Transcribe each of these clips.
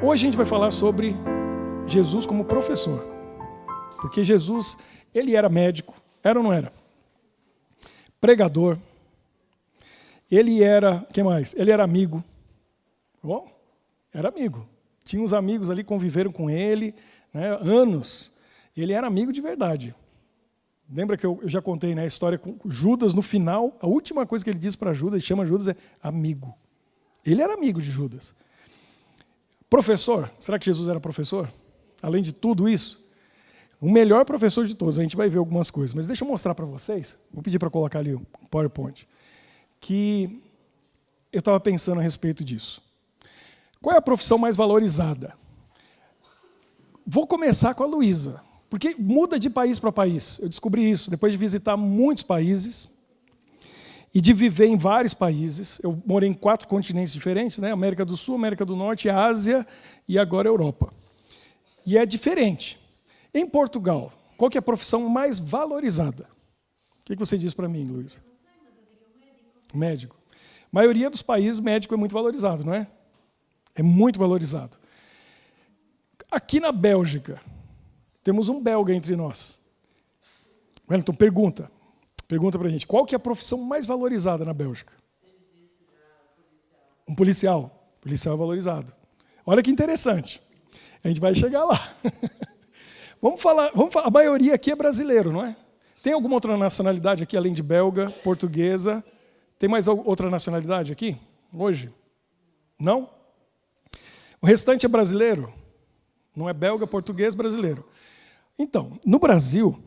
Hoje a gente vai falar sobre Jesus como professor. Porque Jesus, ele era médico, era ou não era? Pregador. Ele era, o que mais? Ele era amigo. Bom, era amigo. Tinha uns amigos ali, conviveram com ele, né, anos. Ele era amigo de verdade. Lembra que eu já contei, né, a história com Judas no final? A última coisa que ele diz para Judas, ele chama Judas, é amigo. Ele era amigo de Judas. Professor, será que Jesus era professor? Além de tudo isso, o melhor professor de todos. A gente vai ver algumas coisas, mas deixa eu mostrar para vocês. Vou pedir para colocar ali o PowerPoint. Que eu estava pensando a respeito disso. Qual é a profissão mais valorizada? Vou começar com a Luísa, porque muda de país para país. Eu descobri isso depois de visitar muitos países e de viver em vários países. Eu morei em 4 continentes diferentes, né? América do Sul, América do Norte, Ásia e agora Europa. E é diferente. Em Portugal, qual que é a profissão mais valorizada? O que você diz para mim, Luísa? Não sei, mas eu diria o médico. Médico. A maioria dos países, médico é muito valorizado, não é? É muito valorizado. Aqui na Bélgica, temos um belga entre nós. Wellington, pergunta para a gente, qual que é a profissão mais valorizada na Bélgica? Um policial. Policial é valorizado. Olha que interessante. A gente vai chegar lá. Vamos falar, a maioria aqui é brasileiro, não é? Tem alguma outra nacionalidade aqui, além de belga, portuguesa? Tem mais outra nacionalidade aqui, hoje? Não? O restante é brasileiro? Não é belga, português, brasileiro. Então, no Brasil,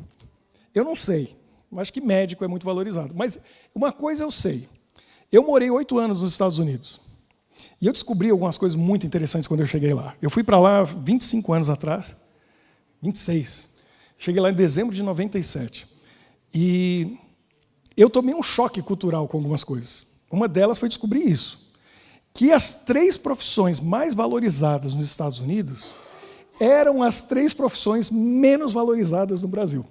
eu não sei, acho que médico é muito valorizado. Mas uma coisa eu sei. Eu morei 8 anos nos Estados Unidos. E eu descobri algumas coisas muito interessantes quando eu cheguei lá. Eu fui para lá 25 anos atrás, 26. Cheguei lá em dezembro de 97. E eu tomei um choque cultural com algumas coisas. Uma delas foi descobrir isso. Que as 3 profissões mais valorizadas nos Estados Unidos eram as 3 profissões menos valorizadas no Brasil.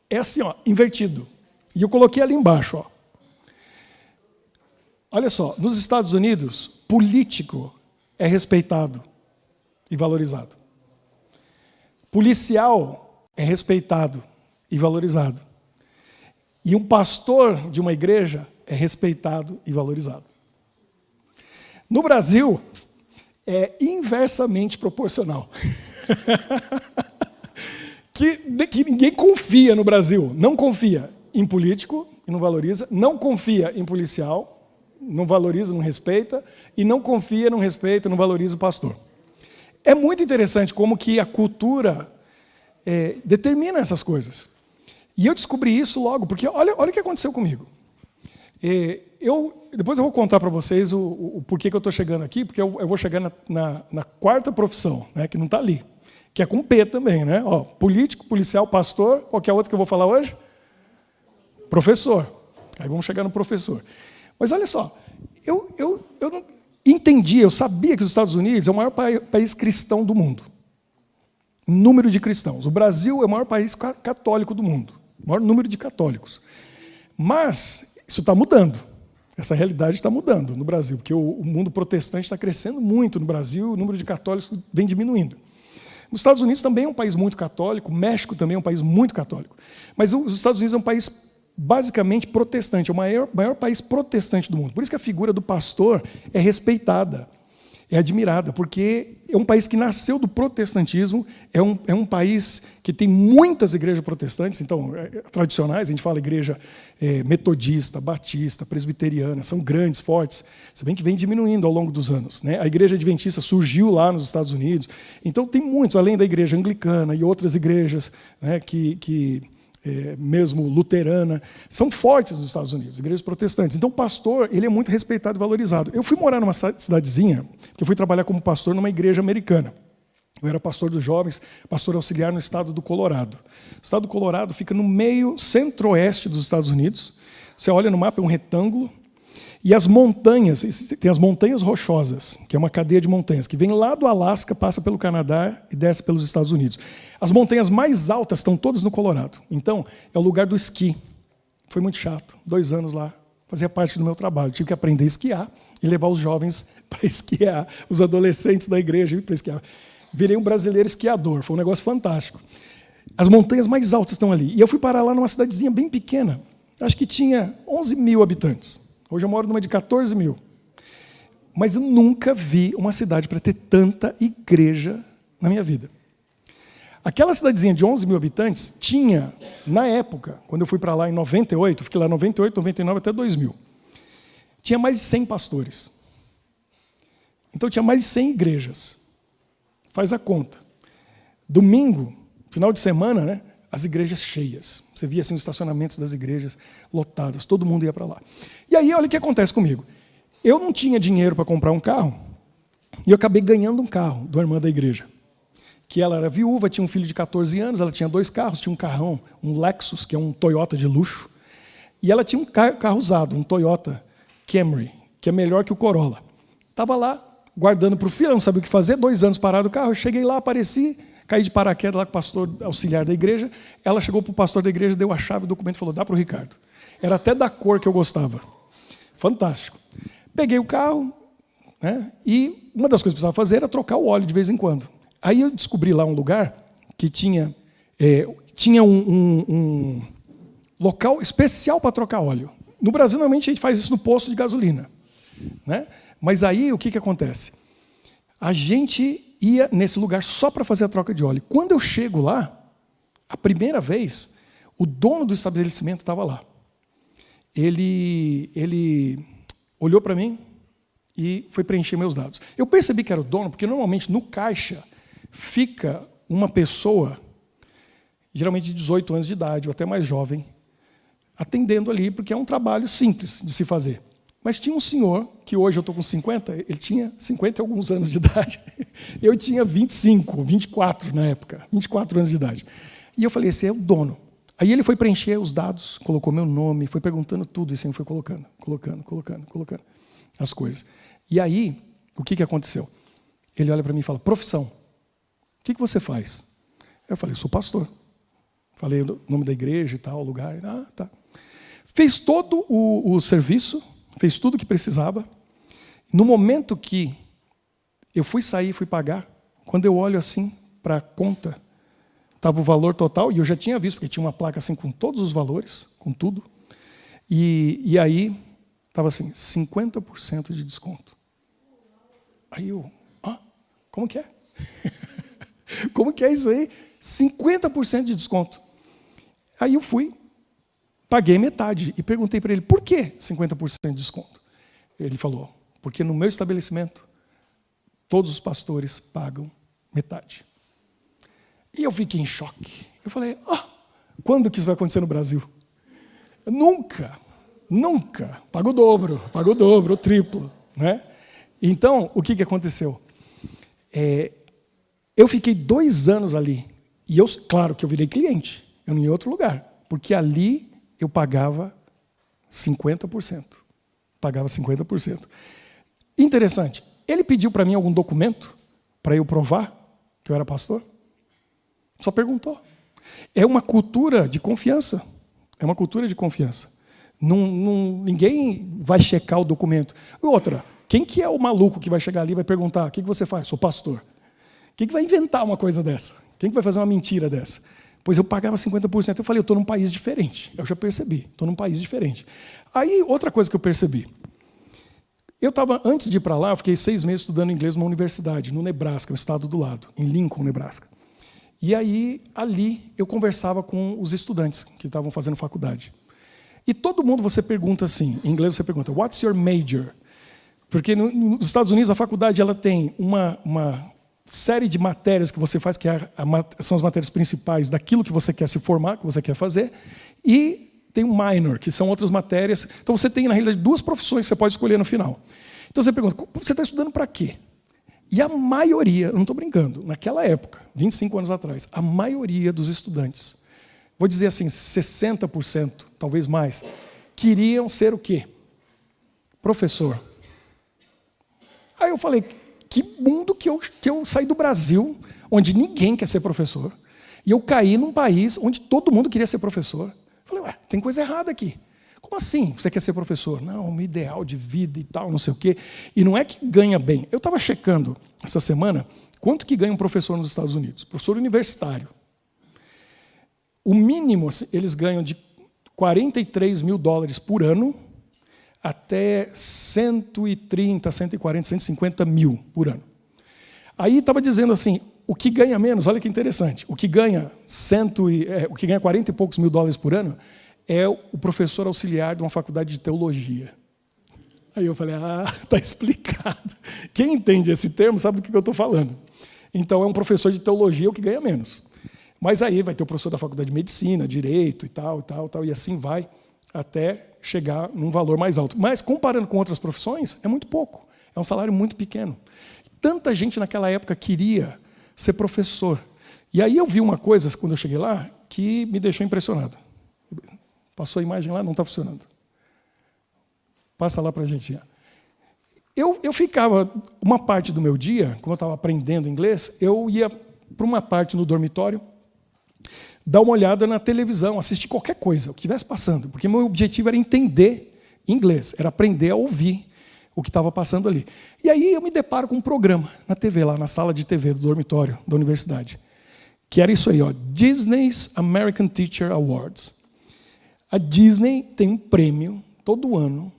É assim, ó, invertido. E eu coloquei ali embaixo, ó. Olha só, nos Estados Unidos, político é respeitado e valorizado. Policial é respeitado e valorizado. E um pastor de uma igreja é respeitado e valorizado. No Brasil, é inversamente proporcional. que ninguém confia no Brasil. Não confia em político e não valoriza. Não confia em policial, não valoriza, não respeita. E não confia, não respeita, não valoriza o pastor. É muito interessante como que a cultura determina essas coisas. E eu descobri isso logo, porque olha o que aconteceu comigo. Depois eu vou contar para vocês o porquê que eu estou chegando aqui, porque eu vou chegar na 4ª profissão, né, que não está ali, que é com P também, né? Ó, político, policial, pastor, qualquer outro que eu vou falar hoje? Professor. Aí vamos chegar no professor. Mas olha só, eu não entendi, eu sabia que os Estados Unidos é o maior país cristão do mundo. Número de cristãos. O Brasil é o maior país católico do mundo. O maior número de católicos. Mas isso está mudando. Essa realidade está mudando no Brasil, porque o mundo protestante está crescendo muito no Brasil, o número de católicos vem diminuindo. Os Estados Unidos também é um país muito católico, o México também é um país muito católico. Mas os Estados Unidos é um país basicamente protestante, é o maior país protestante do mundo. Por isso que a figura do pastor é respeitada, é admirada, porque é um país que nasceu do protestantismo, é um país que tem muitas igrejas protestantes, então, tradicionais, a gente fala igreja metodista, batista, presbiteriana, são grandes, fortes, se bem que vem diminuindo ao longo dos anos, né? A igreja adventista surgiu lá nos Estados Unidos, então tem muitos, além da igreja anglicana e outras igrejas, né, mesmo luterana, são fortes nos Estados Unidos, igrejas protestantes. Então o pastor, ele é muito respeitado e valorizado. Eu fui morar numa cidadezinha, que eu fui trabalhar como pastor numa igreja americana. Eu era pastor dos jovens, pastor auxiliar no estado do Colorado. O estado do Colorado fica no meio centro-oeste dos Estados Unidos. Você olha no mapa, é um retângulo. E as montanhas, tem as montanhas rochosas, que é uma cadeia de montanhas, que vem lá do Alasca, passa pelo Canadá e desce pelos Estados Unidos. As montanhas mais altas estão todas no Colorado. Então, é o lugar do esqui. Foi muito chato, 2 anos lá, fazia parte do meu trabalho. Eu tive que aprender a esquiar e levar os jovens para esquiar, os adolescentes da igreja para esquiar. Virei um brasileiro esquiador, foi um negócio fantástico. As montanhas mais altas estão ali. E eu fui parar lá numa cidadezinha bem pequena, acho que tinha 11 mil habitantes. Hoje eu moro numa de 14 mil. Mas eu nunca vi uma cidade para ter tanta igreja na minha vida. Aquela cidadezinha de 11 mil habitantes tinha, na época, quando eu fui para lá em 98, fiquei lá 98, 99 até 2000, tinha mais de 100 pastores. Então tinha mais de 100 igrejas. Faz a conta. Domingo, final de semana, né, as igrejas cheias. Você via assim, os estacionamentos das igrejas lotados, todo mundo ia para lá. E aí, olha o que acontece comigo. Eu não tinha dinheiro para comprar um carro, e eu acabei ganhando um carro de uma irmã da igreja. Que ela era viúva, tinha um filho de 14 anos, ela tinha 2 carros, tinha um carrão, um Lexus, que é um Toyota de luxo, e ela tinha um carro usado, um Toyota Camry, que é melhor que o Corolla. Estava lá, guardando para o filho, eu não sabia o que fazer, 2 anos parado o carro, eu cheguei lá, apareci, caí de paraquedas lá com o pastor auxiliar da igreja, ela chegou para o pastor da igreja, deu a chave, o documento e falou, dá para o Ricardo. Era até da cor que eu gostava. Fantástico. Peguei o carro, né, e uma das coisas que precisava fazer era trocar o óleo de vez em quando. Aí eu descobri lá um lugar que tinha um local especial para trocar óleo. No Brasil, normalmente, a gente faz isso no posto de gasolina. Né? Mas aí, o que acontece? A gente ia nesse lugar só para fazer a troca de óleo. Quando eu chego lá, a primeira vez, o dono do estabelecimento estava lá. Ele olhou para mim e foi preencher meus dados. Eu percebi que era o dono, porque normalmente no caixa fica uma pessoa, geralmente de 18 anos de idade, ou até mais jovem, atendendo ali, porque é um trabalho simples de se fazer. Mas tinha um senhor, que hoje eu estou com 50, ele tinha 50 e alguns anos de idade. Eu tinha 25, 24 na época, 24 anos de idade. E eu falei, esse é o dono. Aí ele foi preencher os dados, colocou meu nome, foi perguntando tudo, e assim foi colocando colocando as coisas. E aí, o que aconteceu? Ele olha para mim e fala, profissão, o que você faz? Eu falei, sou pastor. Falei o nome da igreja e tal, o lugar. Ah, tá. Fez todo o serviço, fez tudo o que precisava. No momento que eu fui sair, fui pagar, quando eu olho assim para a conta, estava o valor total, e eu já tinha visto, porque tinha uma placa assim com todos os valores, com tudo. E aí, estava assim, 50% de desconto. Aí eu, como que é? Como que é isso aí? 50% de desconto. Aí eu fui, paguei metade e perguntei para ele, por que 50% de desconto? Ele falou, porque no meu estabelecimento, todos os pastores pagam metade. E eu fiquei em choque. Eu falei, quando que isso vai acontecer no Brasil? Nunca. Paga o dobro, o triplo. Né? Então, o que aconteceu? Eu fiquei 2 anos ali. E claro que eu virei cliente. Eu não ia em outro lugar. Porque ali eu pagava 50%. Pagava 50%. Interessante. Ele pediu para mim algum documento para eu provar que eu era pastor? Só perguntou. É uma cultura de confiança. É uma cultura de confiança. Ninguém vai checar o documento. Outra, quem que é o maluco que vai chegar ali e vai perguntar, o que você faz? Sou pastor. Quem que vai inventar uma coisa dessa? Quem que vai fazer uma mentira dessa? Pois eu pagava 50%. Eu falei, eu estou num país diferente. Eu já percebi, estou num país diferente. Aí, outra coisa que eu percebi. Eu estava, antes de ir para lá, eu fiquei 6 meses estudando inglês numa universidade, no Nebraska, no estado do lado, em Lincoln, Nebraska. E aí, ali, eu conversava com os estudantes que estavam fazendo faculdade. E todo mundo você pergunta assim, em inglês você pergunta, what's your major? Porque nos Estados Unidos a faculdade ela tem uma série de matérias que você faz, que são as matérias principais daquilo que você quer se formar, que você quer fazer, e tem um minor, que são outras matérias. Então você tem, na realidade, 2 profissões que você pode escolher no final. Então você pergunta, você está estudando para quê? E a maioria, eu não estou brincando, naquela época, 25 anos atrás, a maioria dos estudantes, vou dizer assim, 60%, talvez mais, queriam ser o quê? Professor. Aí eu falei, que mundo que eu saí do Brasil, onde ninguém quer ser professor, e eu caí num país onde todo mundo queria ser professor. Eu falei, tem coisa errada aqui. Como assim você quer ser professor? Não, um ideal de vida e tal, não sei o quê. E não é que ganha bem. Eu estava checando essa semana quanto que ganha um professor nos Estados Unidos, professor universitário. O mínimo, eles ganham de $43 mil por ano até 130, 140, 150 mil por ano. Aí estava dizendo assim, o que ganha menos, olha que interessante, o que ganha 40 e poucos mil dólares por ano é o professor auxiliar de uma faculdade de teologia. Aí eu falei, está explicado. Quem entende esse termo sabe do que eu estou falando. Então, é um professor de teologia o que ganha menos. Mas aí vai ter o professor da faculdade de medicina, direito e tal, e assim vai até chegar num valor mais alto. Mas, comparando com outras profissões, é muito pouco. É um salário muito pequeno. Tanta gente naquela época queria ser professor. E aí eu vi uma coisa, quando eu cheguei lá, que me deixou impressionado. Passou a imagem lá, não está funcionando. Passa lá para a gente. Eu ficava, uma parte do meu dia, como eu estava aprendendo inglês, eu ia para uma parte no dormitório, dar uma olhada na televisão, assistir qualquer coisa, o que estivesse passando, porque meu objetivo era entender inglês, era aprender a ouvir o que estava passando ali. E aí eu me deparo com um programa na TV, lá na sala de TV do dormitório da universidade, que era isso aí, Disney's American Teacher Awards. A Disney tem um prêmio, todo ano,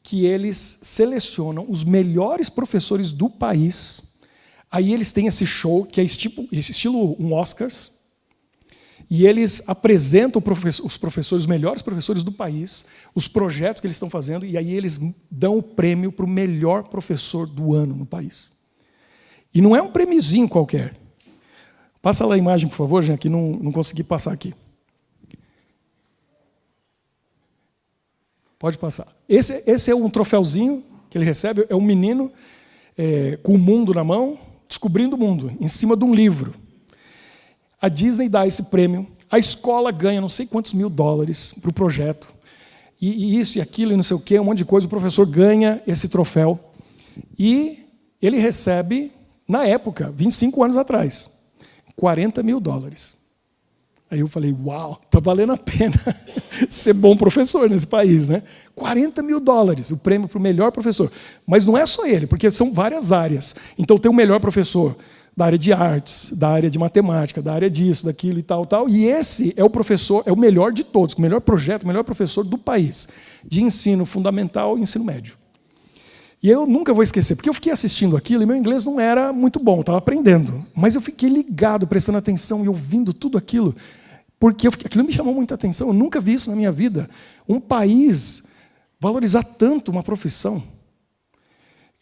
que eles selecionam os melhores professores do país. Aí eles têm esse show, que é estilo um Oscars, e eles apresentam os professores, os melhores professores do país, os projetos que eles estão fazendo, e aí eles dão o prêmio para o melhor professor do ano no país. E não é um prêmiozinho qualquer. Passa lá a imagem, por favor, gente, que não consegui passar aqui. Pode passar. Esse é um troféuzinho que ele recebe, é um menino com o mundo na mão, descobrindo o mundo, em cima de um livro. A Disney dá esse prêmio, a escola ganha não sei quantos mil dólares para o projeto, e isso e aquilo e não sei o quê, um monte de coisa, o professor ganha esse troféu, e ele recebe, na época, 25 anos atrás, $40 mil. Aí eu falei, uau, está valendo a pena ser bom professor nesse país, né? $40 mil, o prêmio para o melhor professor. Mas não é só ele, porque são várias áreas. Então tem o melhor professor da área de artes, da área de matemática, da área disso, daquilo e tal. E esse é o professor, é o melhor de todos, o melhor projeto, o melhor professor do país, de ensino fundamental e ensino médio. E eu nunca vou esquecer, porque eu fiquei assistindo aquilo e meu inglês não era muito bom, estava aprendendo. Mas eu fiquei ligado, prestando atenção e ouvindo tudo aquilo, porque aquilo me chamou muita atenção. Eu nunca vi isso na minha vida. Um país valorizar tanto uma profissão.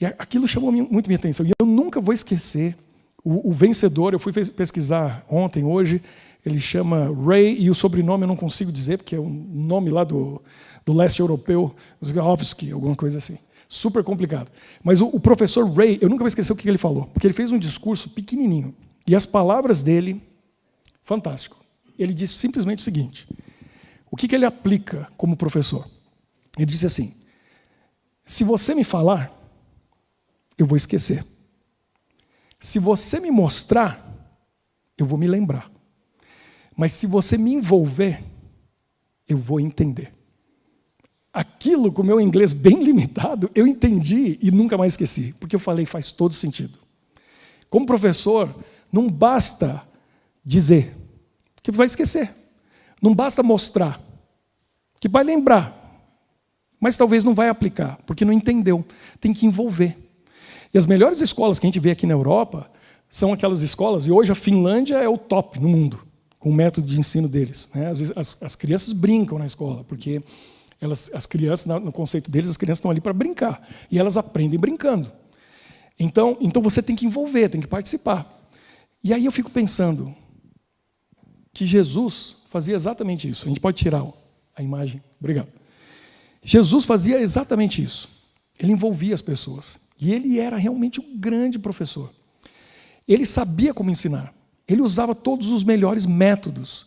E aquilo chamou muito minha atenção. E eu nunca vou esquecer o vencedor. Eu fui pesquisar ontem, hoje. Ele chama Ray, e o sobrenome eu não consigo dizer, porque é um nome lá do leste europeu, Zgovski, alguma coisa assim. Super complicado. Mas o professor Ray, eu nunca vou esquecer o que ele falou, porque ele fez um discurso pequenininho. E as palavras dele, fantástico. Ele disse simplesmente o seguinte, o que ele aplica como professor? Ele disse assim, se você me falar, eu vou esquecer. Se você me mostrar, eu vou me lembrar. Mas se você me envolver, eu vou entender. Aquilo, com o meu inglês bem limitado, eu entendi e nunca mais esqueci, porque eu falei, faz todo sentido. Como professor, não basta dizer, que vai esquecer. Não basta mostrar, que vai lembrar, mas talvez não vai aplicar, porque não entendeu. Tem que envolver. E as melhores escolas que a gente vê aqui na Europa são aquelas escolas, e hoje a Finlândia é o top no mundo, com o método de ensino deles. As crianças brincam na escola, porque as crianças, no conceito deles, as crianças estão ali para brincar. E elas aprendem brincando. Então você tem que envolver, tem que participar. E aí eu fico pensando que Jesus fazia exatamente isso. A gente pode tirar a imagem. Obrigado. Jesus fazia exatamente isso. Ele envolvia as pessoas. E ele era realmente um grande professor. Ele sabia como ensinar. Ele usava todos os melhores métodos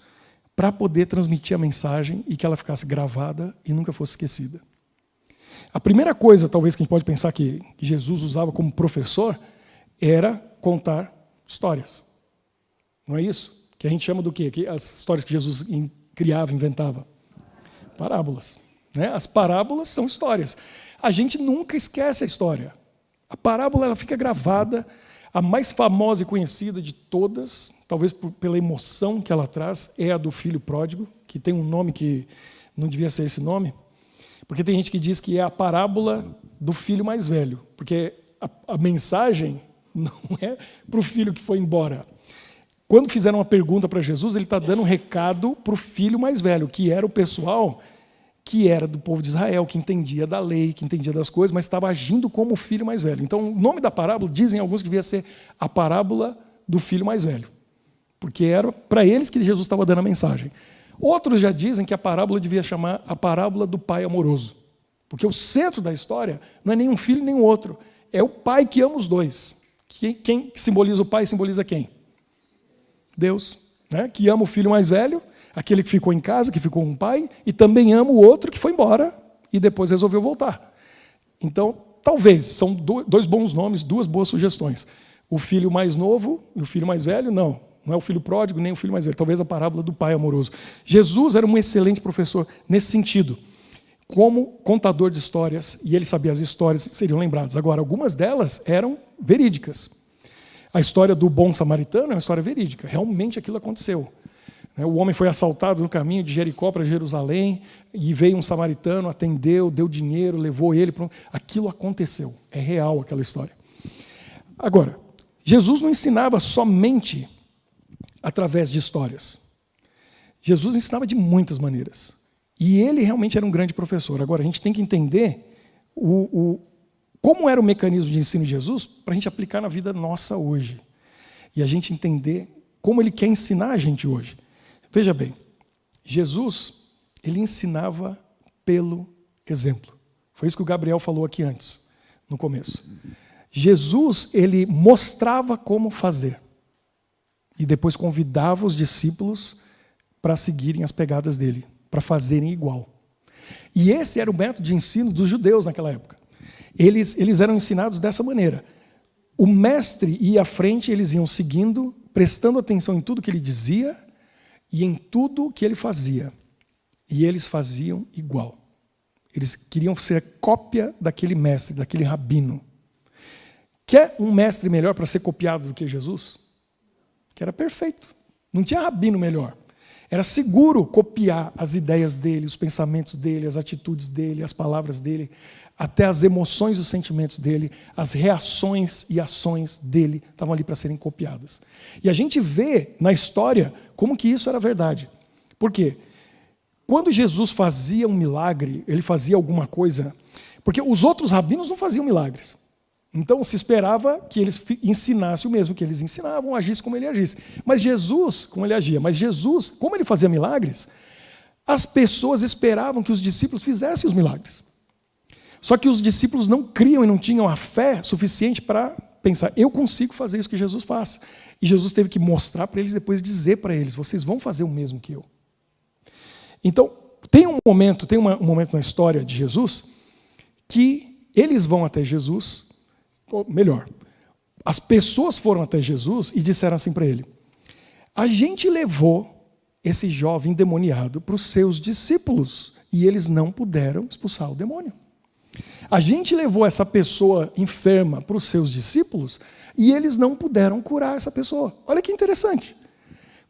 para poder transmitir a mensagem e que ela ficasse gravada e nunca fosse esquecida. A primeira coisa, talvez, que a gente pode pensar que Jesus usava como professor era contar histórias. Não é isso? Que a gente chama do quê? As histórias que Jesus criava, inventava. Parábolas. né? As parábolas são histórias. A gente nunca esquece a história. A parábola ela fica gravada, a mais famosa e conhecida de todas, talvez pela emoção que ela traz, é a do filho pródigo, que tem um nome que não devia ser esse nome, porque tem gente que diz que é a parábola do filho mais velho, porque a mensagem não é para o filho que foi embora. Quando fizeram uma pergunta para Jesus, ele está dando um recado para o filho mais velho, que era o pessoal que era do povo de Israel, que entendia da lei, que entendia das coisas, mas estava agindo como o filho mais velho. Então, o nome da parábola, dizem alguns que devia ser a parábola do filho mais velho, porque era para eles que Jesus estava dando a mensagem. Outros já dizem que a parábola devia chamar a parábola do pai amoroso, porque o centro da história não é nem um filho nem o outro, é o pai que ama os dois. Quem simboliza o pai simboliza quem? Deus, né? Que ama o filho mais velho, aquele que ficou em casa, que ficou com o pai, e também ama o outro que foi embora e depois resolveu voltar. Então, talvez, são dois bons nomes, duas boas sugestões. O filho mais novo e o filho mais velho, não é o filho pródigo nem o filho mais velho, talvez a parábola do pai amoroso. Jesus era um excelente professor nesse sentido, como contador de histórias, e ele sabia as histórias seriam lembradas. Agora, algumas delas eram verídicas. A história do bom samaritano é uma história verídica, realmente aquilo aconteceu. O homem foi assaltado no caminho de Jericó para Jerusalém, e veio um samaritano, atendeu, deu dinheiro, levou ele para... Aquilo aconteceu, é real aquela história. Agora, Jesus não ensinava somente através de histórias. Jesus ensinava de muitas maneiras. E ele realmente era um grande professor. Agora, a gente tem que entender como era o mecanismo de ensino de Jesus para a gente aplicar na vida nossa hoje. E a gente entender como ele quer ensinar a gente hoje. Veja bem, Jesus, ele ensinava pelo exemplo. Foi isso que o Gabriel falou aqui antes, no começo. Jesus, ele mostrava como fazer. E depois convidava os discípulos para seguirem as pegadas dele, para fazerem igual. E esse era o método de ensino dos judeus naquela época. Eles eram ensinados dessa maneira. O mestre ia à frente, eles iam seguindo, prestando atenção em tudo que ele dizia e em tudo que ele fazia. E eles faziam igual. Eles queriam ser cópia daquele mestre, daquele rabino. Quer um mestre melhor para ser copiado do que Jesus? Que era perfeito. Não tinha rabino melhor. Era seguro copiar as ideias dele, os pensamentos dele, as atitudes dele, as palavras dele, até as emoções e os sentimentos dele, as reações e ações dele estavam ali para serem copiadas. E a gente vê na história como que isso era verdade. Por quê? Quando Jesus fazia um milagre, ele fazia alguma coisa, porque os outros rabinos não faziam milagres. Então se esperava que eles ensinassem o mesmo que eles ensinavam, agissem como ele agisse. Mas Jesus, como ele agia, mas Jesus, como ele fazia milagres, as pessoas esperavam que os discípulos fizessem os milagres. Só que os discípulos não criam e não tinham a fé suficiente para pensar, eu consigo fazer isso que Jesus faz. E Jesus teve que mostrar para eles, depois dizer para eles, vocês vão fazer o mesmo que eu. Então, tem um momento na história de Jesus que eles vão até Jesus, ou melhor, as pessoas foram até Jesus e disseram assim para ele, a gente levou esse jovem endemoniado para os seus discípulos e eles não puderam expulsar o demônio. A gente levou essa pessoa enferma para os seus discípulos e eles não puderam curar essa pessoa. Olha que interessante.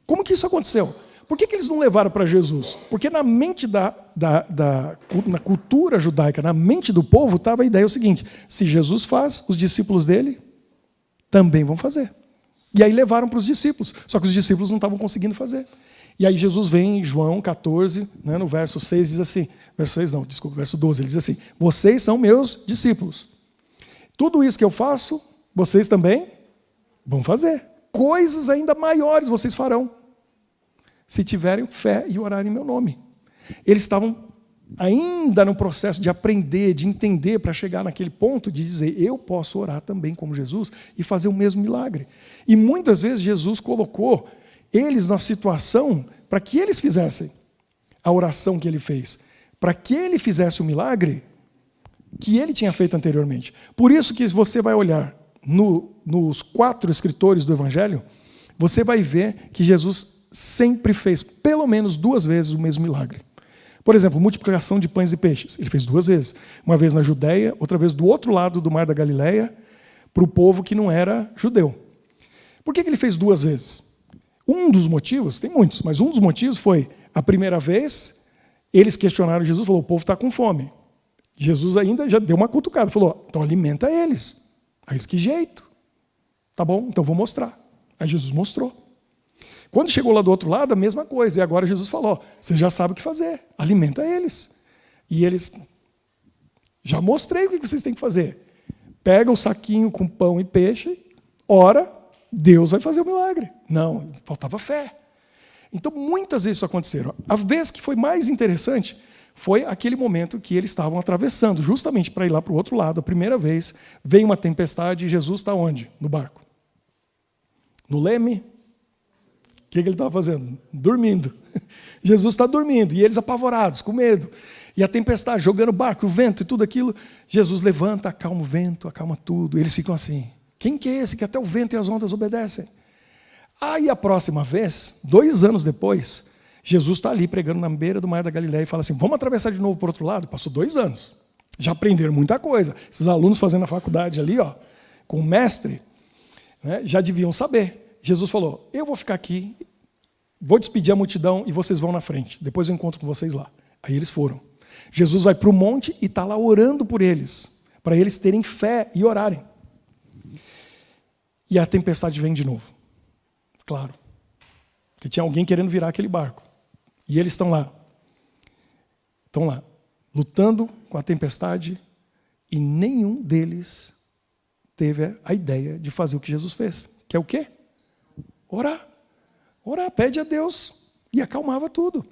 Como que isso aconteceu? Por que eles não levaram para Jesus? Porque na mente na cultura judaica, na mente do povo, estava a ideia seguinte, se Jesus faz, os discípulos dele também vão fazer. E aí levaram para os discípulos, só que os discípulos não estavam conseguindo fazer. E aí Jesus vem em João 14, né, no verso 6, diz assim, verso 12, ele diz assim, vocês são meus discípulos. Tudo isso que eu faço, vocês também vão fazer. Coisas ainda maiores vocês farão, se tiverem fé e orarem em meu nome. Eles estavam ainda no processo de aprender, de entender, para chegar naquele ponto de dizer, eu posso orar também como Jesus e fazer o mesmo milagre. E muitas vezes Jesus colocou eles na situação para que eles fizessem a oração que ele fez, para que ele fizesse o milagre que ele tinha feito anteriormente. Por isso que você vai olhar nos 4 escritores do Evangelho, você vai ver que Jesus sempre fez pelo menos 2 vezes o mesmo milagre. Por exemplo, multiplicação de pães e peixes. Ele fez 2 vezes. Uma vez na Judéia, outra vez do outro lado do Mar da Galileia, para o povo que não era judeu. Por que ele fez 2 vezes? Um dos motivos, tem muitos, mas um dos motivos foi, a primeira vez, eles questionaram Jesus, falou, o povo está com fome. Jesus ainda já deu uma cutucada, falou, então alimenta eles. Aí que jeito? Tá bom, então vou mostrar. Aí Jesus mostrou. Quando chegou lá do outro lado, a mesma coisa. E agora Jesus falou, você já sabe o que fazer, alimenta eles. E eles, já mostrei o que vocês têm que fazer. Pega o saquinho com pão e peixe, ora, Deus vai fazer o milagre. Não, faltava fé. Então, muitas vezes isso aconteceram. A vez que foi mais interessante foi aquele momento que eles estavam atravessando, justamente para ir lá para o outro lado. A primeira vez, veio uma tempestade e Jesus está onde? No barco. No leme. O que ele estava fazendo? Dormindo. Jesus está dormindo, e eles apavorados, com medo. E a tempestade, jogando o barco, o vento e tudo aquilo. Jesus levanta, acalma o vento, acalma tudo. Eles ficam assim, quem que é esse que até o vento e as ondas obedecem? Aí a próxima vez, 2 anos depois, Jesus está ali pregando na beira do Mar da Galileia e fala assim, vamos atravessar de novo para o outro lado? Passou 2 anos. Já aprenderam muita coisa. Esses alunos fazendo a faculdade ali, ó, com o mestre, né, já deviam saber. Jesus falou, eu vou ficar aqui, vou despedir a multidão e vocês vão na frente. Depois eu encontro com vocês lá. Aí eles foram. Jesus vai para o monte e está lá orando por eles, para eles terem fé e orarem. E a tempestade vem de novo. Claro. Porque tinha alguém querendo virar aquele barco. E eles estão lá. Estão lá, lutando com a tempestade, e nenhum deles teve a ideia de fazer o que Jesus fez. Que é o quê? Orar. Orar, pede a Deus. E acalmava tudo.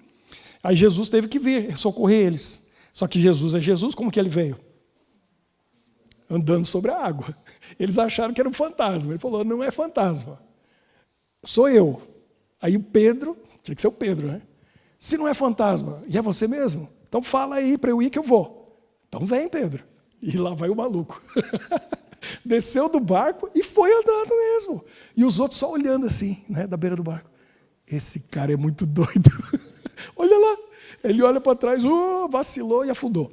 Aí Jesus teve que vir, socorrer eles. Só que Jesus é Jesus, como que ele veio? Andando sobre a água. Eles acharam que era um fantasma. Ele falou, não é fantasma. Sou eu. Aí o Pedro, tinha que ser o Pedro, né? Se não é fantasma, e é você mesmo? Então fala aí para eu ir que eu vou. Então vem, Pedro. E lá vai o maluco. Desceu do barco e foi andando mesmo. E os outros só olhando assim, né, da beira do barco. Esse cara é muito doido. Olha lá. Ele olha para trás, vacilou e afundou.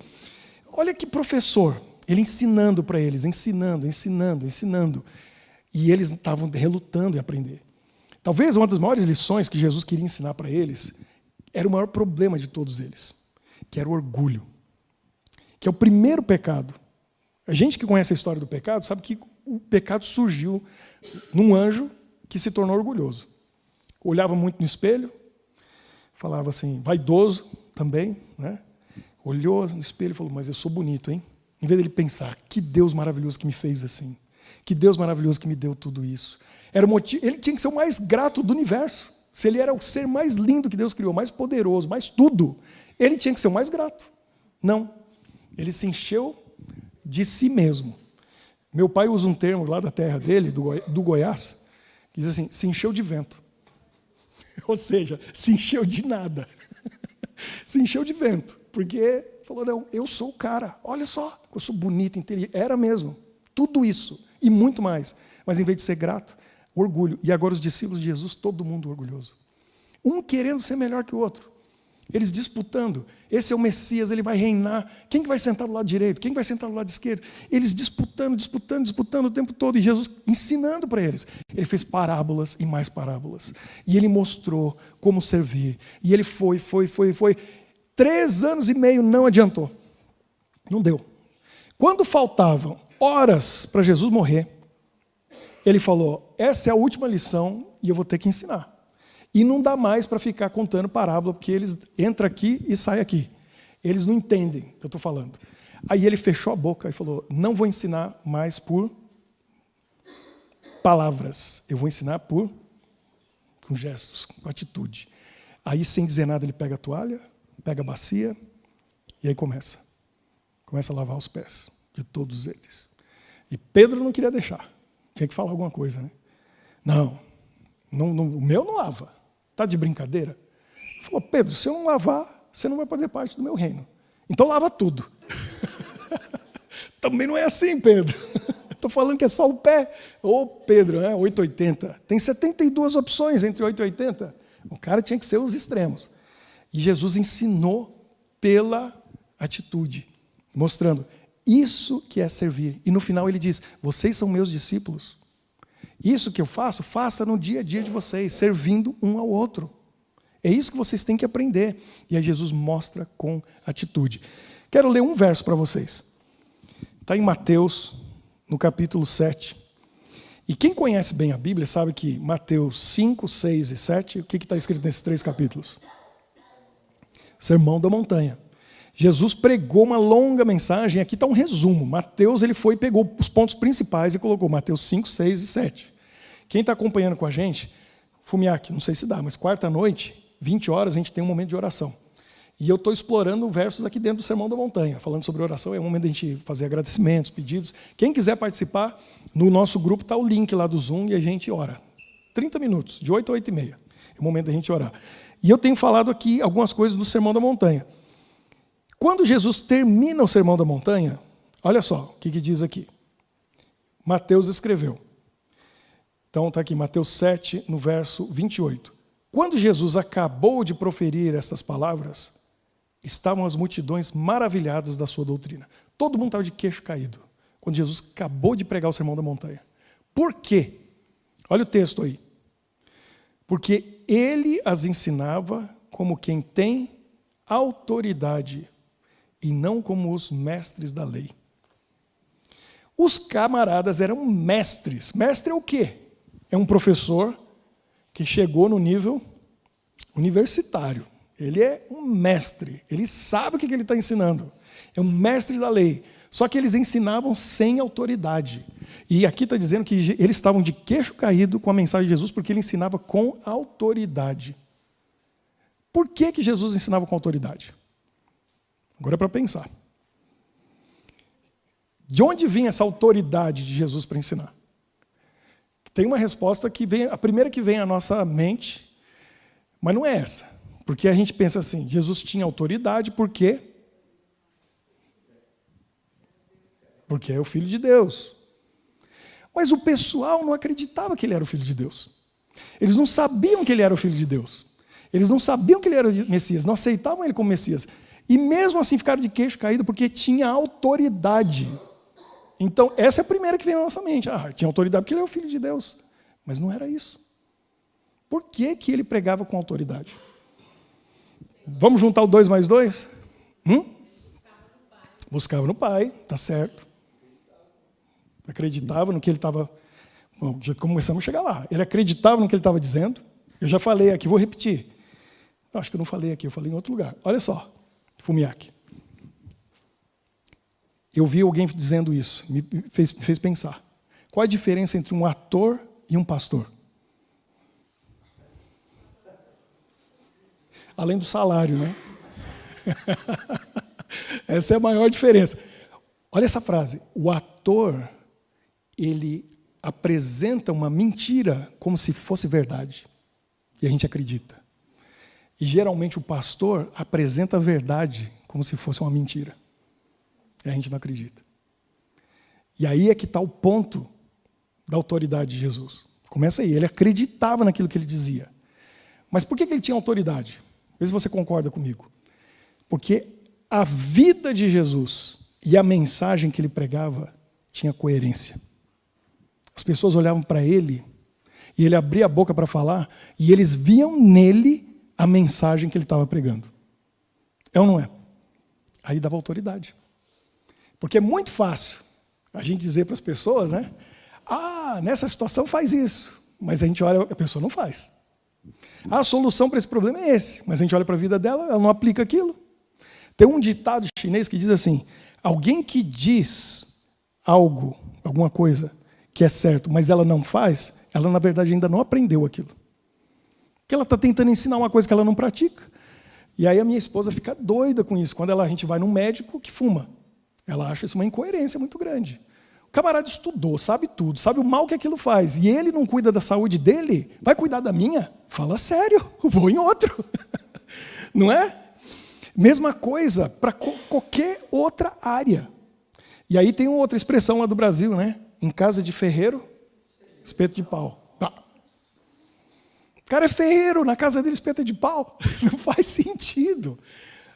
Olha que professor. Ele ensinando para eles, ensinando. E eles estavam relutando em aprender. Talvez uma das maiores lições que Jesus queria ensinar para eles era o maior problema de todos eles, que era o orgulho, que é o primeiro pecado. A gente que conhece a história do pecado sabe que o pecado surgiu num anjo que se tornou orgulhoso. Olhava muito no espelho, falava assim, vaidoso também, né? Olhou no espelho e falou, mas eu sou bonito, hein? Em vez dele pensar, que Deus maravilhoso que me fez assim, que Deus maravilhoso que me deu tudo isso. Era o motivo, ele tinha que ser o mais grato do universo. Se ele era o ser mais lindo que Deus criou, mais poderoso, mais tudo, ele tinha que ser o mais grato. Não. Ele se encheu de si mesmo. Meu pai usa um termo lá da terra dele, do Goiás, que diz assim, se encheu de vento. Ou seja, se encheu de nada. Se encheu de vento. Porque falou, não, eu sou o cara. Olha só, eu sou bonito, inteligente. Era mesmo. Tudo isso e muito mais. Mas em vez de ser grato, orgulho. E agora os discípulos de Jesus, todo mundo orgulhoso. Um querendo ser melhor que o outro. Eles disputando. Esse é o Messias, ele vai reinar. Quem que vai sentar do lado direito? Quem vai sentar do lado esquerdo? Eles disputando o tempo todo. E Jesus ensinando para eles. Ele fez parábolas e mais parábolas. E ele mostrou como servir. E ele foi. 3 anos e meio não adiantou. Não deu. Quando faltavam horas para Jesus morrer, ele falou, essa é a última lição e eu vou ter que ensinar. E não dá mais para ficar contando parábola, porque eles entram aqui e saem aqui. Eles não entendem o que eu estou falando. Aí ele fechou a boca e falou, não vou ensinar mais por palavras. Eu vou ensinar com gestos, com atitude. Aí, sem dizer nada, ele pega a toalha, pega a bacia, e aí começa. Começa a lavar os pés de todos eles. E Pedro não queria deixar. Tinha que falar alguma coisa, né? Não, o meu não lava. Está de brincadeira? Ele falou, Pedro, se eu não lavar, você não vai fazer parte do meu reino. Então lava tudo. Também não é assim, Pedro. Estou falando que é só o pé. Ô, Pedro, 880. Tem 72 opções entre 880. O cara tinha que ser os extremos. E Jesus ensinou pela atitude, mostrando isso que é servir. E no final ele diz: vocês são meus discípulos. Isso que eu faço, faça no dia a dia de vocês, servindo um ao outro. É isso que vocês têm que aprender. E aí Jesus mostra com atitude. Quero ler um verso para vocês. Está em Mateus, no capítulo 7. E quem conhece bem a Bíblia sabe que Mateus 5, 6 e 7, o que está escrito nesses 3 capítulos? Sermão da Montanha. Jesus pregou uma longa mensagem, aqui está um resumo. Mateus ele foi e pegou os pontos principais e colocou Mateus 5, 6 e 7. Quem está acompanhando com a gente, Fumiaki, não sei se dá, mas quarta-noite, 20 horas, a gente tem um momento de oração. E eu estou explorando versos aqui dentro do Sermão da Montanha, falando sobre oração, é um momento da gente fazer agradecimentos, pedidos. Quem quiser participar, no nosso grupo está o link lá do Zoom e a gente ora. 30 minutos, de 8 a 8 e meia. É o momento da gente orar. E eu tenho falado aqui algumas coisas do Sermão da Montanha. Quando Jesus termina o Sermão da Montanha, olha só o que diz aqui. Mateus escreveu. Então está aqui, Mateus 7, no verso 28. Quando Jesus acabou de proferir estas palavras, estavam as multidões maravilhadas da sua doutrina. Todo mundo estava de queixo caído, quando Jesus acabou de pregar o Sermão da Montanha. Por quê? Olha o texto aí. Porque ele as ensinava como quem tem autoridade e não como os mestres da lei. Os camaradas eram mestres. Mestre é o quê? É um professor que chegou no nível universitário. Ele é um mestre. Ele sabe o que ele está ensinando. É um mestre da lei. Só que eles ensinavam sem autoridade. E aqui está dizendo que eles estavam de queixo caído com a mensagem de Jesus porque ele ensinava com autoridade. Por que Jesus ensinava com autoridade? Agora é para pensar. De onde vinha essa autoridade de Jesus para ensinar? Tem uma resposta que vem, a primeira que vem à nossa mente, mas não é essa. Porque a gente pensa assim, Jesus tinha autoridade por quê? Porque é o Filho de Deus. Mas o pessoal não acreditava que ele era o Filho de Deus. Eles não sabiam que ele era o Filho de Deus. Eles não sabiam que ele era o Messias, não aceitavam ele como Messias. E mesmo assim ficaram de queixo caído porque tinha autoridade. Então, essa é a primeira que vem na nossa mente. Tinha autoridade porque ele é o Filho de Deus. Mas não era isso. Por que ele pregava com autoridade? Vamos juntar o 2 mais 2? Buscava no Pai, tá certo. Acreditava no que ele estava... Bom, já começamos a chegar lá. Ele acreditava no que ele estava dizendo. Eu já falei aqui, vou repetir. Não, acho que eu não falei aqui, eu falei em outro lugar. Olha só, Fumiaki. Eu vi alguém dizendo isso, me fez pensar. Qual a diferença entre um ator e um pastor? Além do salário, né? Essa é a maior diferença. Olha essa frase. O ator, ele apresenta uma mentira como se fosse verdade. E a gente acredita. E geralmente o pastor apresenta a verdade como se fosse uma mentira. E a gente não acredita. E aí é que está o ponto da autoridade de Jesus. Começa aí, ele acreditava naquilo que ele dizia. Mas por que ele tinha autoridade? Vê se você concorda comigo. Porque a vida de Jesus e a mensagem que ele pregava tinha coerência. As pessoas olhavam para ele e ele abria a boca para falar e eles viam nele a mensagem que ele estava pregando. É ou não é? Aí dava autoridade. Porque é muito fácil a gente dizer para as pessoas, né? Nessa situação faz isso. Mas a gente olha, a pessoa não faz. A solução para esse problema é esse. Mas a gente olha para a vida dela, ela não aplica aquilo. Tem um ditado chinês que diz assim, alguém que diz algo, alguma coisa que é certo, mas ela não faz, ela na verdade ainda não aprendeu aquilo. Porque ela está tentando ensinar uma coisa que ela não pratica. E aí a minha esposa fica doida com isso. Quando a gente vai num médico que fuma. Ela acha isso uma incoerência muito grande. O camarada estudou, sabe tudo, sabe o mal que aquilo faz. E ele não cuida da saúde dele, vai cuidar da minha? Fala sério, vou em outro. Não é? Mesma coisa para qualquer outra área. E aí tem outra expressão lá do Brasil, né? Em casa de ferreiro, espeto de pau. Tá. O cara é ferreiro, na casa dele espeto de pau. Não faz sentido.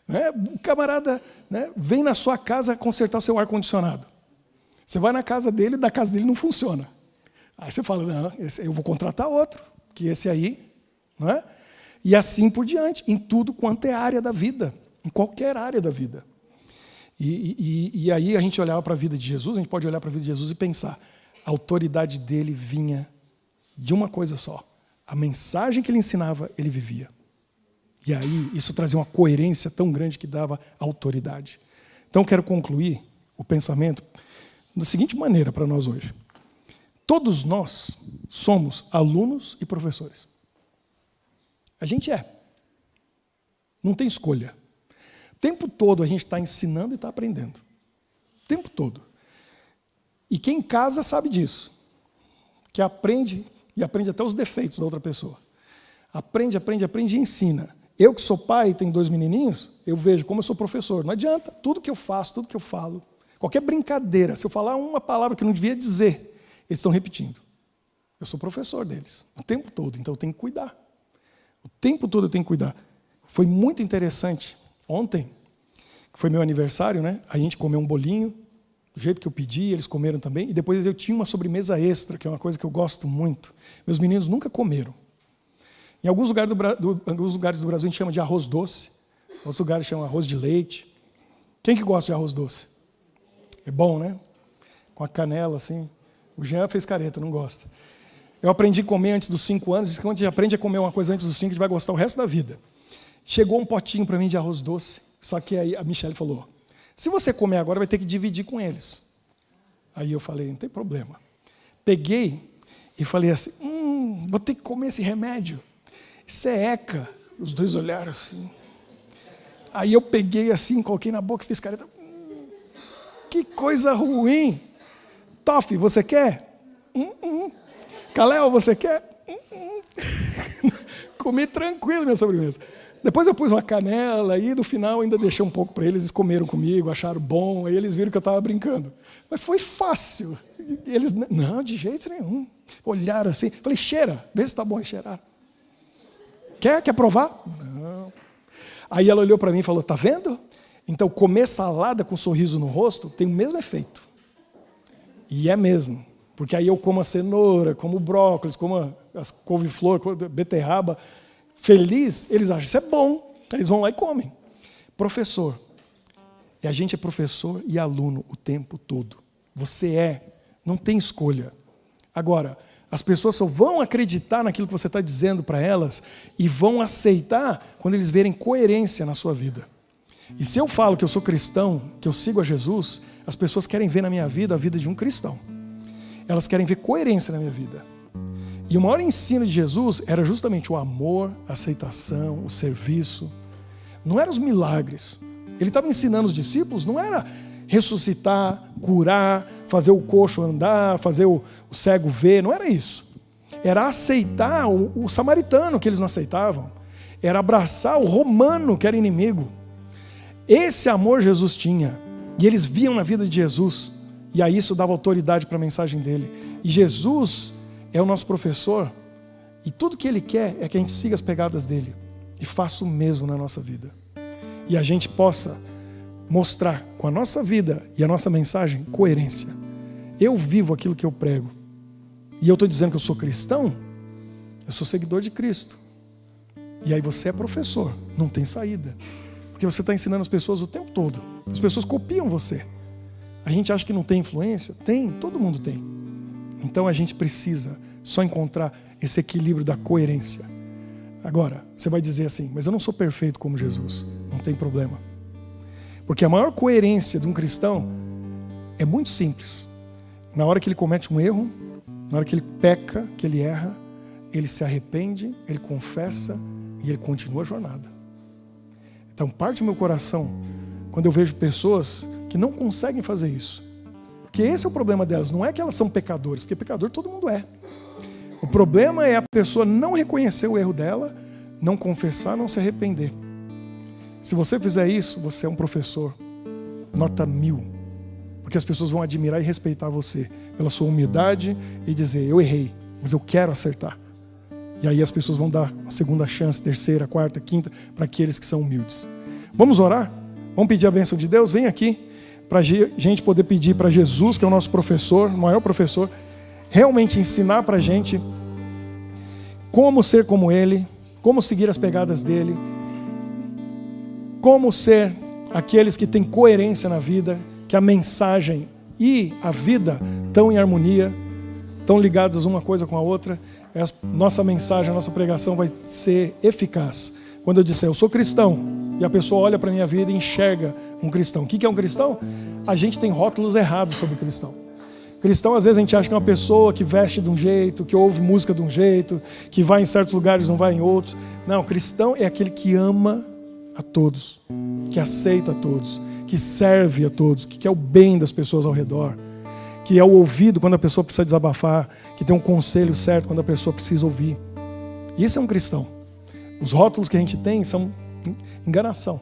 Né? O camarada, né, vem na sua casa consertar o seu ar-condicionado. Você vai na casa dele, da casa dele não funciona. Aí você fala, não, eu vou contratar outro, que esse aí, não é? E assim por diante, em tudo quanto é área da vida, em qualquer área da vida. E aí a gente olhava para a vida de Jesus, a gente pode olhar para a vida de Jesus e pensar, a autoridade dele vinha de uma coisa só. A mensagem que ele ensinava, ele vivia. E aí isso trazia uma coerência tão grande que dava autoridade. Então eu quero concluir o pensamento da seguinte maneira para nós hoje. Todos nós somos alunos e professores. A gente é. Não tem escolha. O tempo todo a gente está ensinando e está aprendendo. O tempo todo. E quem casa sabe disso. Que aprende, e aprende até os defeitos da outra pessoa. Aprende e ensina. Eu que sou pai e tenho 2 menininhos, eu vejo como eu sou professor. Não adianta. Tudo que eu faço, tudo que eu falo, qualquer brincadeira, se eu falar uma palavra que eu não devia dizer, eles estão repetindo. Eu sou professor deles, o tempo todo, então eu tenho que cuidar. O tempo todo eu tenho que cuidar. Foi muito interessante. Ontem, que foi meu aniversário, né? A gente comeu um bolinho, do jeito que eu pedi, eles comeram também, e depois eu tinha uma sobremesa extra, que é uma coisa que eu gosto muito. Meus meninos nunca comeram. Em alguns lugares do Brasil a gente chama de arroz doce, outros lugares chamam arroz de leite. Quem que gosta de arroz doce? É bom, né? Com a canela, assim. O Jean fez careta, não gosta. Eu aprendi a comer antes dos 5 anos, diz que quando a gente aprende a comer uma coisa antes dos 5, a gente vai gostar o resto da vida. Chegou um potinho para mim de arroz doce, só que aí a Michelle falou, se você comer agora, vai ter que dividir com eles. Aí eu falei, não tem problema. Peguei e falei assim, vou ter que comer esse remédio. Isso é ECA. Os dois olharam assim. Aí eu peguei assim, coloquei na boca e fiz careta. Que coisa ruim. Toff, você quer? Kalel, você quer? Comi tranquilo minha sobremesa. Depois eu pus uma canela e no final ainda deixei um pouco para eles. Eles comeram comigo, acharam bom. Aí eles viram que eu estava brincando. Mas foi fácil. E eles, não, de jeito nenhum. Olharam assim. Falei, cheira, vê se está bom. E cheiraram. Quer provar? Não. Aí ela olhou para mim e falou, tá vendo? Então comer salada com um sorriso no rosto tem o mesmo efeito. E é mesmo. Porque aí eu como a cenoura, como o brócolis, como as couve-flor, beterraba. Feliz, eles acham isso é bom. Eles vão lá e comem. Professor. E a gente é professor e aluno o tempo todo. Você não tem escolha. Agora, as pessoas só vão acreditar naquilo que você está dizendo para elas e vão aceitar quando eles verem coerência na sua vida. E se eu falo que eu sou cristão, que eu sigo a Jesus, as pessoas querem ver na minha vida a vida de um cristão. Elas querem ver coerência na minha vida. E o maior ensino de Jesus era justamente o amor, a aceitação, o serviço. Não eram os milagres. Ele estava ensinando os discípulos, não era ressuscitar, curar, fazer o coxo andar, fazer o cego ver, não era isso. Era aceitar o samaritano que eles não aceitavam. Era abraçar o romano que era inimigo. Esse amor Jesus tinha. E eles viam na vida de Jesus. E aí isso dava autoridade para a mensagem dele. E Jesus é o nosso professor. E tudo que ele quer é que a gente siga as pegadas dele. E faça o mesmo na nossa vida. E a gente possa mostrar com a nossa vida e a nossa mensagem coerência. Eu vivo aquilo que eu prego. E eu estou dizendo que eu sou cristão, eu sou seguidor de Cristo. E aí você é professor, não tem saída. Porque você está ensinando as pessoas o tempo todo. As pessoas copiam você. A gente acha que não tem influência? Tem, todo mundo tem. Então a gente precisa só encontrar esse equilíbrio da coerência. Agora, você vai dizer assim, mas eu não sou perfeito como Jesus. Não tem problema. Porque a maior coerência de um cristão é muito simples. Na hora que ele comete um erro, na hora que ele peca, que ele erra, ele se arrepende, ele confessa e ele continua a jornada. Então parte o meu coração quando eu vejo pessoas que não conseguem fazer isso. Porque esse é o problema delas, não é que elas são pecadores, porque pecador todo mundo é. O problema é a pessoa não reconhecer o erro dela, não confessar, não se arrepender. Se você fizer isso, você é um professor, nota 1000. Porque as pessoas vão admirar e respeitar você pela sua humildade e dizer, eu errei, mas eu quero acertar. E aí as pessoas vão dar a segunda chance, terceira, quarta, quinta, para aqueles que são humildes. Vamos orar? Vamos pedir a bênção de Deus? Vem aqui para a gente poder pedir para Jesus, que é o nosso professor, o maior professor, realmente ensinar para a gente como ser como Ele, como seguir as pegadas dEle, como ser aqueles que têm coerência na vida, que a mensagem e a vida estão em harmonia, estão ligadas uma coisa com a outra. Nossa mensagem, a nossa pregação vai ser eficaz. Quando eu disser, eu sou cristão, e a pessoa olha para a minha vida e enxerga um cristão. O que é um cristão? A gente tem rótulos errados sobre cristão. Cristão, às vezes, a gente acha que é uma pessoa que veste de um jeito, que ouve música de um jeito, que vai em certos lugares, não vai em outros. Não, cristão é aquele que ama a todos, que aceita a todos, que serve a todos, que quer o bem das pessoas ao redor, que é o ouvido quando a pessoa precisa desabafar, que tem um conselho certo quando a pessoa precisa ouvir. Isso é um cristão. Os rótulos que a gente tem são enganação.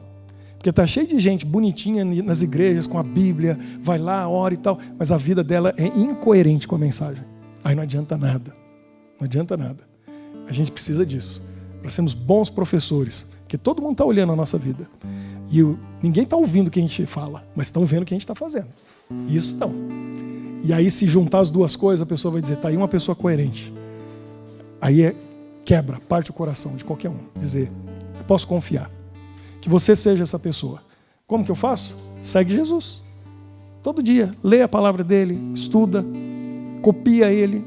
Porque está cheio de gente bonitinha nas igrejas, com a Bíblia, vai lá, ora e tal, mas a vida dela é incoerente com a mensagem. Aí não adianta nada. Não adianta nada. A gente precisa disso, para sermos bons professores, porque todo mundo está olhando a nossa vida. E ninguém está ouvindo o que a gente fala, mas estão vendo o que a gente está fazendo. Isso estão. E aí, se juntar as duas coisas, a pessoa vai dizer, está aí uma pessoa coerente. Aí quebra, parte o coração de qualquer um. Dizer, eu posso confiar. Que você seja essa pessoa. Como que eu faço? Segue Jesus. Todo dia, lê a palavra dele, estuda, copia ele.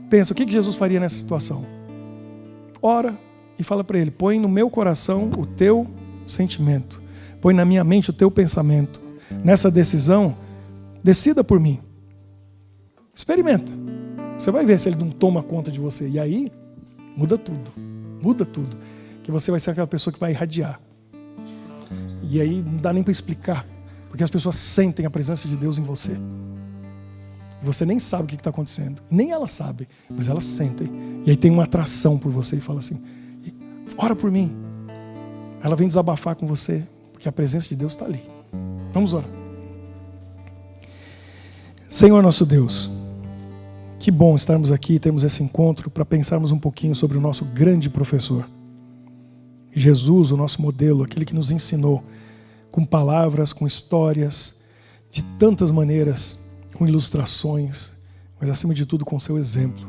Pensa, o que Jesus faria nessa situação? Ora e fala para ele, põe no meu coração o teu sentimento. Põe na minha mente o teu pensamento. Nessa decisão, decida por mim. Experimenta. Você vai ver se ele não toma conta de você. E aí, muda tudo. Muda tudo. Que você vai ser aquela pessoa que vai irradiar. E aí não dá nem para explicar. Porque as pessoas sentem a presença de Deus em você. E você nem sabe o que está acontecendo. Nem elas sabem, mas elas sentem. E aí tem uma atração por você e fala assim, ora por mim. Ela vem desabafar com você, porque a presença de Deus está ali. Vamos orar. Senhor nosso Deus, que bom estarmos aqui e termos esse encontro para pensarmos um pouquinho sobre o nosso grande professor. Jesus, o nosso modelo, aquele que nos ensinou com palavras, com histórias, de tantas maneiras, com ilustrações, mas acima de tudo com seu exemplo.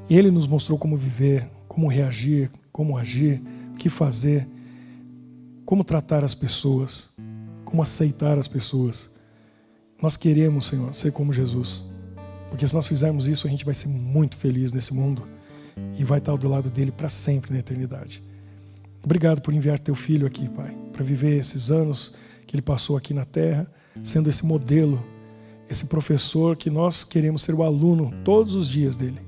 Ele nos mostrou como viver, como reagir, como agir, o que fazer, como tratar as pessoas, como aceitar as pessoas. Nós queremos, Senhor, ser como Jesus. Porque se nós fizermos isso, a gente vai ser muito feliz nesse mundo e vai estar do lado dele para sempre na eternidade. Obrigado por enviar teu filho aqui, Pai, para viver esses anos que ele passou aqui na terra, sendo esse modelo, esse professor que nós queremos ser o aluno todos os dias dele.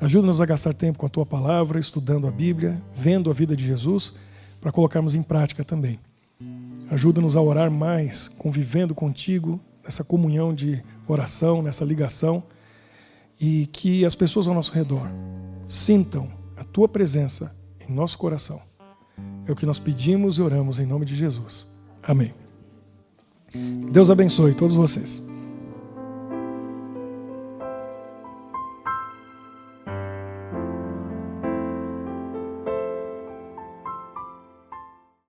Ajuda-nos a gastar tempo com a tua palavra, estudando a Bíblia, vendo a vida de Jesus, para colocarmos em prática também. Ajuda-nos a orar mais, convivendo contigo, nessa comunhão de oração, nessa ligação, e que as pessoas ao nosso redor sintam a tua presença em nosso coração. É o que nós pedimos e oramos em nome de Jesus. Amém. Deus abençoe todos vocês.